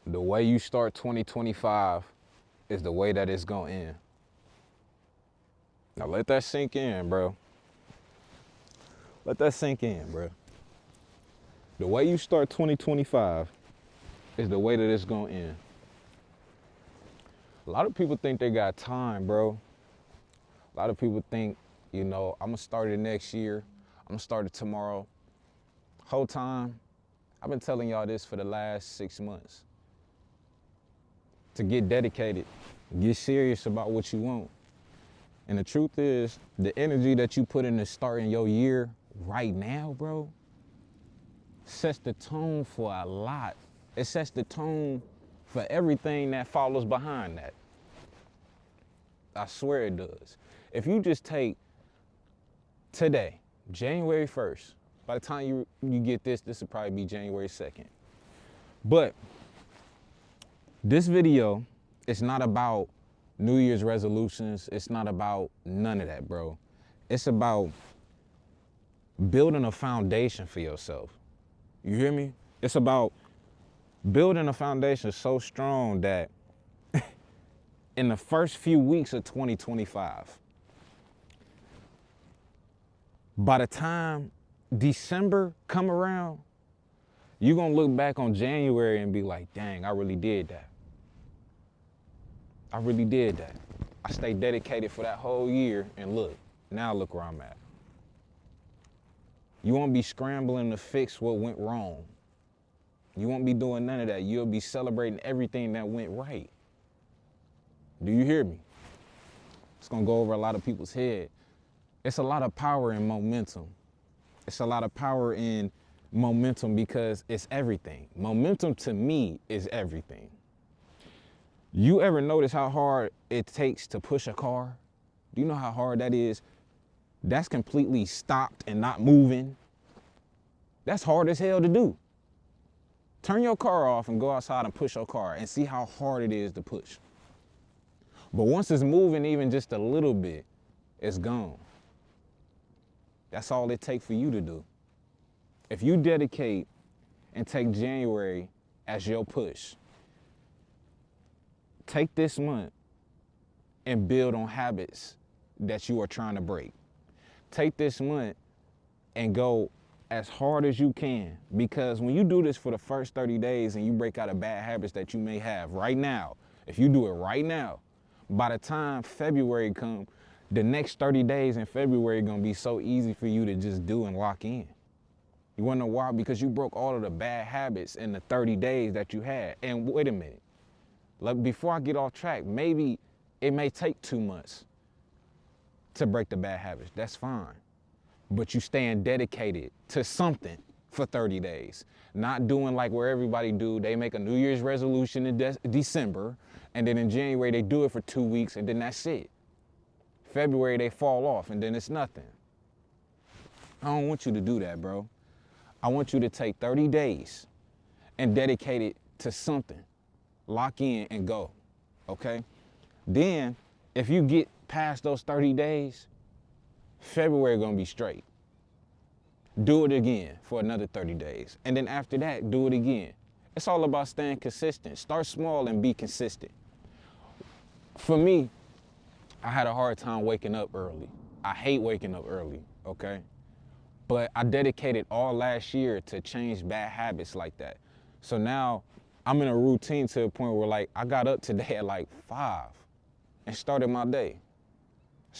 The way you start 2025 is the way that it's gonna end. Now let that sink in, bro. Let that sink in, bro. The way you start 2025 is the way that it's gonna end. A lot of people think they got time, bro. A lot of people think, I'm gonna start it next year. I'm gonna start it tomorrow. Whole time, I've been telling y'all this for the last 6 months. To get dedicated, get serious about what you want. And the truth is, the energy that you put into starting your year right now, bro, sets the tone for a lot. It sets the tone for everything that follows behind that. I swear it does. If you just take today, January 1st, by the time you get this will probably be January 2nd. But this video is not about New Year's resolutions. It's not about none of that, bro. It's about building a foundation for yourself. You hear me? It's about building a foundation so strong that in the first few weeks of 2025, by the time December come around, you're gonna look back on January and be like, dang, I really did that. I really did that. I stayed dedicated for that whole year, and look where I'm at. You won't be scrambling to fix what went wrong. You won't be doing none of that. You'll be celebrating everything that went right. Do you hear me? It's gonna go over a lot of people's head. It's a lot of power in momentum. It's a lot of power in momentum because it's everything. Momentum to me is everything. You ever notice how hard it takes to push a car? Do you know how hard that is? That's completely stopped and not moving. That's hard as hell to do. Turn your car off and go outside and push your car and see how hard it is to push. But once it's moving even just a little bit, it's gone. That's all it takes for you to do. If you dedicate and take January as your push, take this month and build on habits that you are trying to break. Take this month and go as hard as you can, because when you do this for the first 30 days and you break out of bad habits that you may have right now, if you do it right now, by the time February comes, the next 30 days in February are gonna be so easy for you to just do and lock in. You wanna know why? Because you broke all of the bad habits in the 30 days that you had. And wait a minute, before I get off track, maybe it may take 2 months to break the bad habits. That's fine. But you staying dedicated to something for 30 days. Not doing like where everybody do. They make a New Year's resolution in December, and then in January they do it for 2 weeks, and then that's it. February they fall off, and then it's nothing. I don't want you to do that, bro. I want you to take 30 days and dedicate it to something. Lock in and go, okay? Then, if you get past those 30 days, February gonna be straight. Do it again for another 30 days. And then after that, do it again. It's all about staying consistent. Start small and be consistent. For me, I had a hard time waking up early. I hate waking up early, okay? But I dedicated all last year to change bad habits like that. So now I'm in a routine to the point where like I got up today at like 5 and started my day.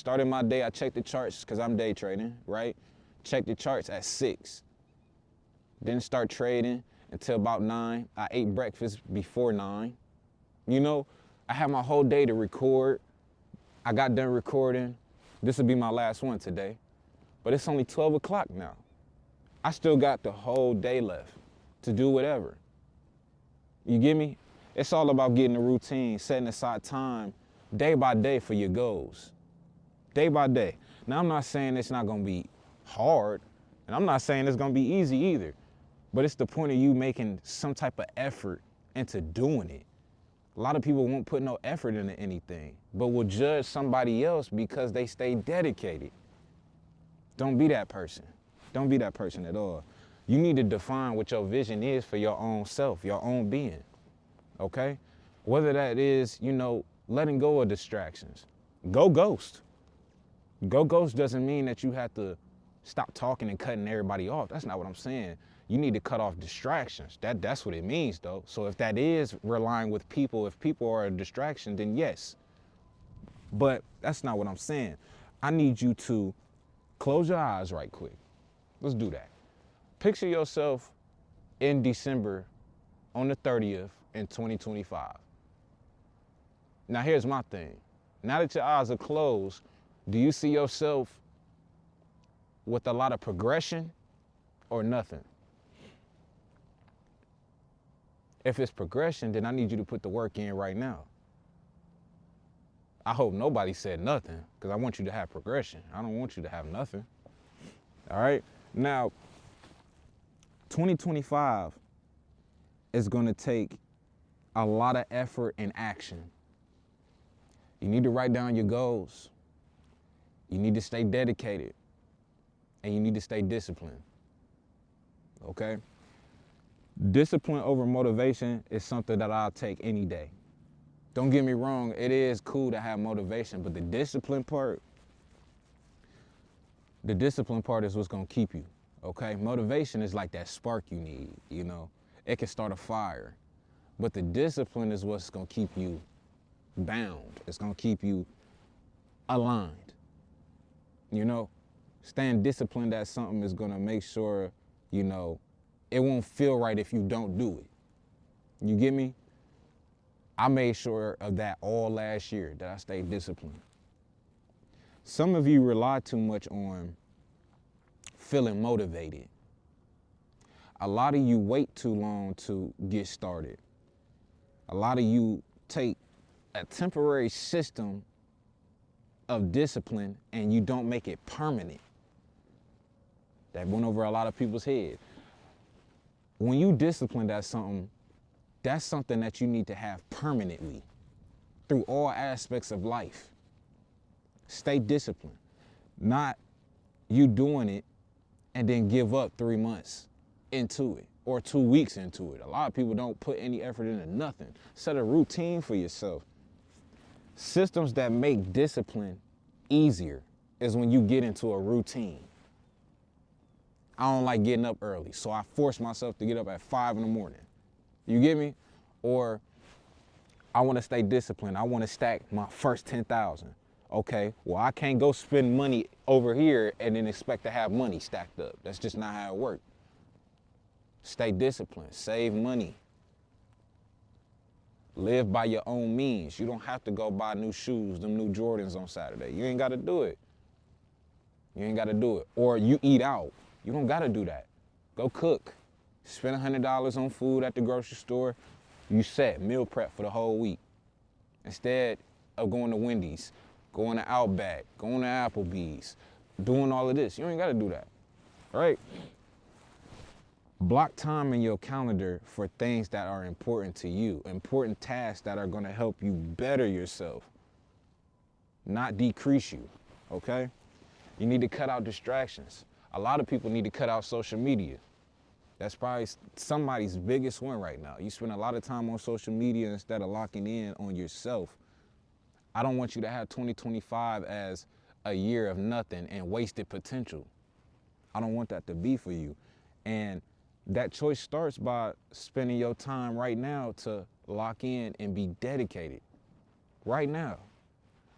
I checked the charts because I'm day trading, right? Checked the charts at 6. Didn't start trading until about 9. I ate breakfast before 9. I had my whole day to record. I got done recording. This will be my last one today. But it's only 12 o'clock now. I still got the whole day left to do whatever. You get me? It's all about getting a routine, setting aside time day by day for your goals. Day by day. Now, I'm not saying it's not gonna be hard, and I'm not saying it's gonna be easy either, but it's the point of you making some type of effort into doing it. A lot of people won't put no effort into anything, but will judge somebody else because they stay dedicated. Don't be that person. Don't be that person at all. You need to define what your vision is for your own self, your own being. okay? Whether that is, letting go of distractions. Go ghost. Go ghost doesn't mean that you have to stop talking and cutting everybody off. That's not what I'm saying. You need to cut off distractions. That's what it means, though. So if that is relying with people, if people are a distraction, then yes. But that's not what I'm saying. I need you to close your eyes right quick. Let's do that. Picture yourself in December on the 30th in 2025. Now here's my thing. Now that your eyes are closed, do you see yourself with a lot of progression or nothing? If it's progression, then I need you to put the work in right now. I hope nobody said nothing, because I want you to have progression. I don't want you to have nothing. All right? Now, 2025 is going to take a lot of effort and action. You need to write down your goals. You need to stay dedicated. And you need to stay disciplined. Okay? Discipline over motivation is something that I'll take any day. Don't get me wrong, it is cool to have motivation, but the discipline part is what's gonna keep you, okay? Motivation is like that spark you need, It can start a fire, but the discipline is what's gonna keep you bound. It's gonna keep you aligned, Staying disciplined at something is gonna make sure, it won't feel right if you don't do it. You get me? I made sure of that all last year, that I stayed disciplined. Some of you rely too much on feeling motivated. A lot of you wait too long to get started. A lot of you take a temporary system of discipline and you don't make it permanent. That went over a lot of people's head. When you disciplined at something, that's something that you need to have permanently through all aspects of life. Stay disciplined. Not you doing it and then give up 3 months into it or 2 weeks into it. A lot of people don't put any effort into nothing. Set a routine for yourself. Systems that make discipline easier is when you get into a routine. I don't like getting up early, so I force myself to get up at 5 in the morning. You get me? Or I want to stay disciplined. I want to stack my first 10,000. Okay, well, I can't go spend money over here and then expect to have money stacked up. That's just not how it works. Stay disciplined. Save money. Live by your own means. You don't have to go buy new shoes, them new Jordans on Saturday. You ain't got to do it. You ain't got to do it. Or you eat out. You don't got to do that. Go cook. Spend $100 on food at the grocery store. You set meal prep for the whole week. Instead of going to Wendy's, going to Outback, going to Applebee's, doing all of this. You ain't got to do that. All right? Block time in your calendar for things that are important to you, important tasks that are going to help you better yourself, not decrease you, okay? You need to cut out distractions. A lot of people need to cut out social media. That's probably somebody's biggest one right now. You spend a lot of time on social media instead of locking in on yourself. I don't want you to have 2025 as a year of nothing and wasted potential. I don't want that to be for you. And that choice starts by spending your time right now to lock in and be dedicated. Right now.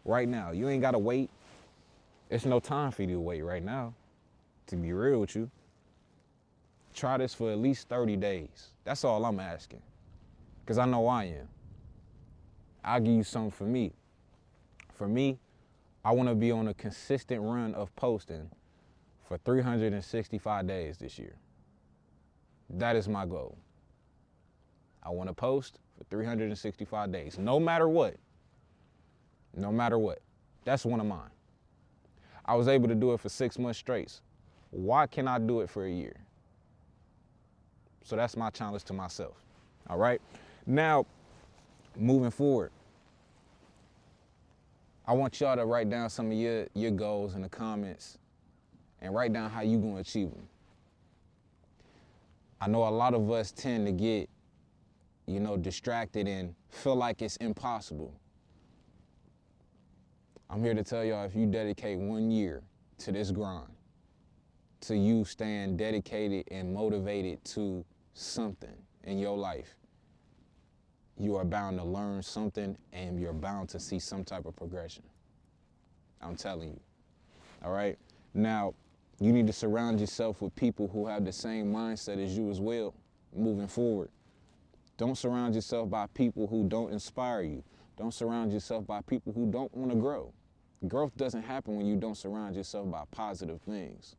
Right now. You ain't got to wait. It's no time for you to wait right now, to be real with you. Try this for at least 30 days. That's all I'm asking. Because I know I am. I'll give you something for me. For me, I want to be on a consistent run of posting for 365 days this year. That is my goal. I want to post for 365 days, no matter what. No matter what. That's one of mine. I was able to do it for 6 months straight. Why can't I do it for a year? So that's my challenge to myself. All right? Now, moving forward, I want y'all to write down some of your goals in the comments and write down how you're going to achieve them. I know a lot of us tend to get distracted and feel like it's impossible. I'm here to tell y'all, if you dedicate 1 year to this grind, to you staying dedicated and motivated to something in your life, you are bound to learn something and you're bound to see some type of progression. I'm telling you. All right? Now, you need to surround yourself with people who have the same mindset as you as well, moving forward. Don't surround yourself by people who don't inspire you. Don't surround yourself by people who don't want to grow. Growth doesn't happen when you don't surround yourself by positive things.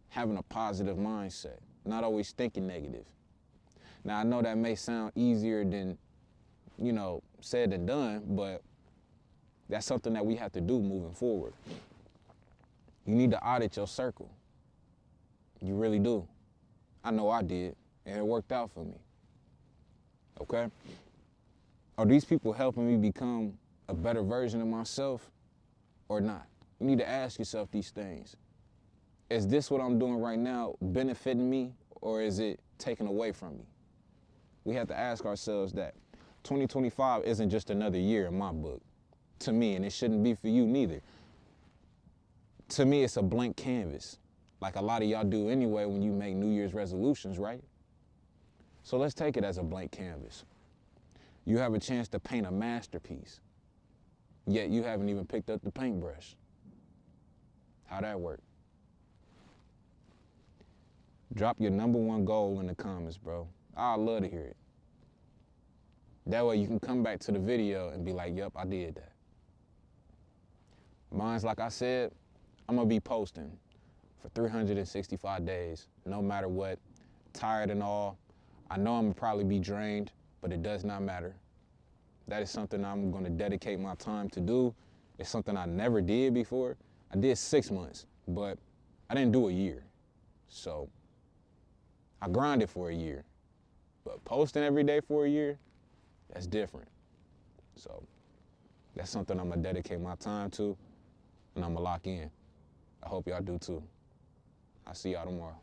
Having a positive mindset, not always thinking negative. Now, I know that may sound easier than, said than done, but that's something that we have to do moving forward. You need to audit your circle. You really do. I know I did, and it worked out for me. Okay? Are these people helping me become a better version of myself or not? You need to ask yourself these things. Is this what I'm doing right now benefiting me, or is it taken away from me? We have to ask ourselves that. 2025 isn't just another year in my book, to me, and it shouldn't be for you neither. To me, it's a blank canvas, like a lot of y'all do anyway when you make New Year's resolutions, right? So let's take it as a blank canvas. You have a chance to paint a masterpiece, yet you haven't even picked up the paintbrush. How'd that work? Drop your #1 goal in the comments, bro. I'd love to hear it. That way you can come back to the video and be like, yep, I did that. Mine's, like I said, I'm gonna be posting for 365 days, no matter what, tired and all. I know I'm gonna probably be drained, but it does not matter. That is something I'm gonna dedicate my time to do. It's something I never did before. I did 6 months, but I didn't do a year. So I grinded for a year, but posting every day for a year, that's different. So that's something I'm gonna dedicate my time to, and I'm gonna lock in. I hope y'all do too. I'll see y'all tomorrow.